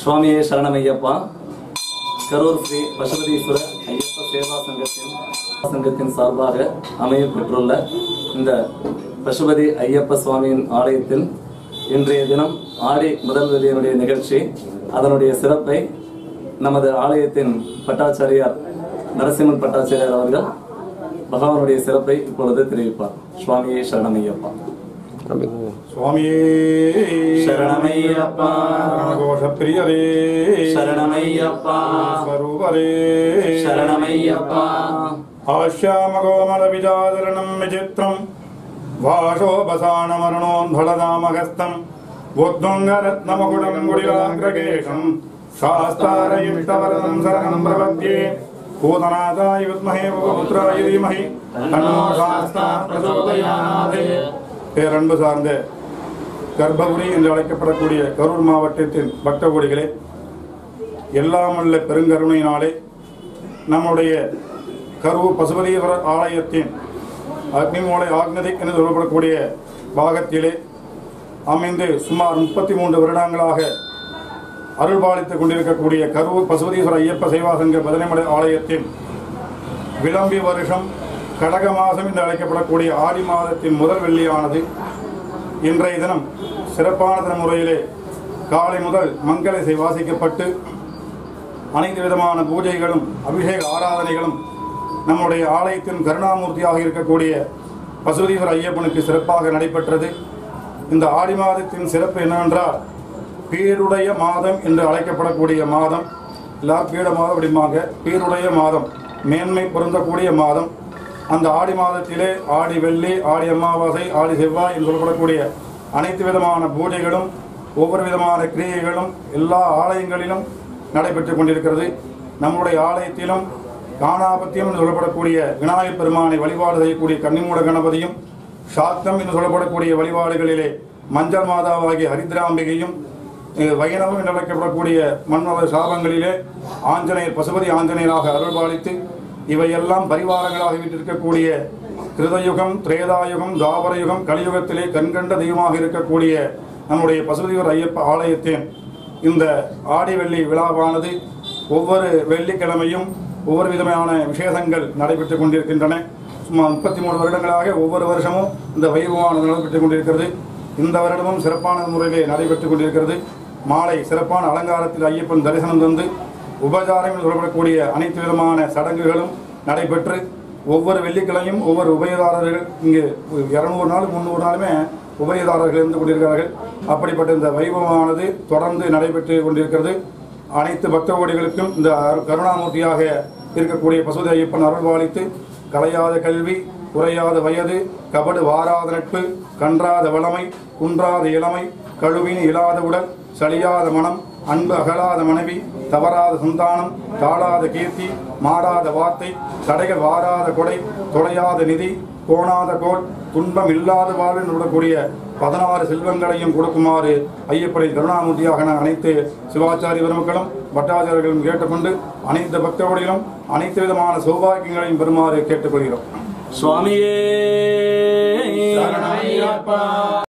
சுவாமியே சரணமையப்பா. கரூர் ஸ்ரீ பசுபதீஸ்வரர் ஐயப்ப சேவா சங்கத்தின் சார்பாக அமைய பெற்றுள்ள இந்த பசுபதி ஐயப்ப சுவாமியின் ஆலயத்தில் இன்றைய தினம் ஆடி முதல் வெளியினுடைய நிகழ்ச்சி, அதனுடைய சிறப்பை நமது ஆலயத்தின் பட்டாச்சாரியார் நரசிம்மன் பட்டாச்சாரியார் அவர்கள் பகவானுடைய சிறப்பை இப்பொழுது தெரிவிப்பார். சுவாமியே சரணமையப்பா. சுவாமியே சரணமையப்பா. கோஷ பிரியரே சரணமையப்பா. ஸ்வரூபரே சரணமையப்பா. ஆஷ்யாமகோமல விஜாதரணம் விசித்திரம் வாசோபசானமரணோன்ஃபலதாமகஸ்தம் உத்வங்கரத்னமகுடம் குடிலாங்கிரகேஷம் சாஸ்தாரயுஷ்டவரதம் சரணம் பிரபத்யே பூதநாதாய வித்மஹே புத்ராய தீமஹி தன்னோ சாஸ்தா பிரசோதயாத். பேரன்பு சார்ந்த கர்ப்பகுடி என்று அழைக்கப்படக்கூடிய கரூர் மாவட்டத்தின் பக்த கோடிகளே, எல்லாமல்ல பெருங்கருணையினாலே நம்முடைய கரூர் பசுபதீஸ்வரர் ஆலயத்தின் அக்னிமூலை ஆக்னதிக் என்று சொல்லப்படக்கூடிய பாகத்திலே அமைந்து சுமார் 33 வருடங்களாக அருள்பாலித்துக் கொண்டிருக்கக்கூடிய கரூர் பசுபதீஸ்வரர் ஐயப்ப சேவா சங்க பதனிமலை ஆலயத்தின் விளம்பி வருஷம் கடக மாதம் என்று அழைக்கப்படக்கூடிய ஆடி மாதத்தின் முதல் வெள்ளியானது இன்றைய தினம் சிறப்பான முறையிலே காலை முதல் மங்கள இசை வாசிக்கப்பட்டு அனைத்து விதமான பூஜைகளும் அபிஷேக ஆராதனைகளும் நம்முடைய ஆலயத்தின் கருணாமூர்த்தியாக இருக்கக்கூடிய பசுபதீஸ்வரர் ஐயப்பனுக்கு சிறப்பாக நடைபெற்றது. இந்த ஆடி மாதத்தின் சிறப்பு என்னவென்றால், பீருடைய மாதம் என்று அழைக்கப்படக்கூடிய மாதம், பீட மாதம் அப்படிம்பாங்க, பீருடைய மாதம், மேன்மை பொருந்தக்கூடிய மாதம். அந்த ஆடி மாதத்திலே ஆடி வெள்ளி, ஆடி அமாவாசை, ஆடி செவ்வாய் என்று சொல்லப்படக்கூடிய அனைத்து விதமான பூஜைகளும் ஒவ்வொரு விதமான கிரியைகளும் எல்லா ஆலயங்களிலும் நடைபெற்று கொண்டிருக்கிறது. நம்முடைய ஆலயத்திலும் காணாபத்தியம் என்று சொல்லப்படக்கூடிய விநாயகப் பெருமானை வழிபாடு செய்யக்கூடிய கன்னிமூல கணபதியும், சாத்தம் என்று சொல்லப்படக்கூடிய வழிபாடுகளிலே மஞ்சள் மாதாவாகிய ஹரித்ராம்பிகையும், வைணவம் என்று அழைக்கப்படக்கூடிய மன்மத சாபங்களிலே ஆஞ்சநேயர் பசுபதி ஆஞ்சநேயராக அருள்பாலித்து இவையெல்லாம் பரிவாரங்களாக வீட்டிருக்கக்கூடிய கிருதயுகம், திரேதாயுகம், தாவரயுகம், கலியுகத்திலே கண்கண்ட தெய்வமாக இருக்கக்கூடிய நம்முடைய பசுபதீஸ்வரர் ஐயப்ப ஆலயத்தின் இந்த ஆடி வெள்ளி விழாவானது ஒவ்வொரு வெள்ளிக்கிழமையும் ஒவ்வொரு விதமான விசேஷங்கள் நடைபெற்றுக் கொண்டிருக்கின்றன. சுமார் 33 வருடங்களாக ஒவ்வொரு வருஷமும் இந்த வைபவமானது நடைபெற்றுக் கொண்டிருக்கிறது. இந்த வருடமும் சிறப்பான முறையிலே நடைபெற்றுக் கொண்டிருக்கிறது. மாலை சிறப்பான அலங்காரத்தில் ஐயப்பன் தரிசனம் தந்து உபசாரம் என்று சொல்லப்படக்கூடிய அனைத்து விதமான சடங்குகளும் நடைபெற்று ஒவ்வொரு வெள்ளிக்கிழமையும் ஒவ்வொரு உபயதாரர்கள், இங்கு 200 நாள் 300 நாளுமே உபயதாரர்கள் இருந்து கொண்டிருக்கிறார்கள். அப்படிப்பட்ட இந்த வைபவமானது தொடர்ந்து நடைபெற்று கொண்டிருக்கிறது. அனைத்து பக்த கோடிகளுக்கும் இந்த கருணாமூர்த்தியாக இருக்கக்கூடிய பசுபதி ஐயப்பன் அருள்பாலித்து கலையாத கல்வி, குறையாத வயது, கபடு வாராத நட்பு, கன்றாத வளமை, குன்றாத இளமை, கழுவின் இல்லாத உடல், சலியாத மனம், அன்பு அகலாத மனைவி, தவறாத சந்தானம், தாழாத கீர்த்தி, மாறாத வார்த்தை, தடைகள் வாராத கொடை, தொலையாத நிதி, கோணாத கோல், துன்பம் இல்லாத வாழ்வில் விடக்கூடிய 16 செல்வங்களையும் கொடுக்குமாறு ஐயப்பனை கருணாமூர்த்தியாக அனைத்து சிவாச்சாரிய பெருமக்களும் பட்டாச்சாரியர்களும் கேட்டுக்கொண்டு அனைத்து பக்தர்களிலும் அனைத்து விதமான சௌபாகியங்களையும் பெறுமாறு கேட்டுக்கொள்கிறோம். சுவாமியே சரணமையப்பா.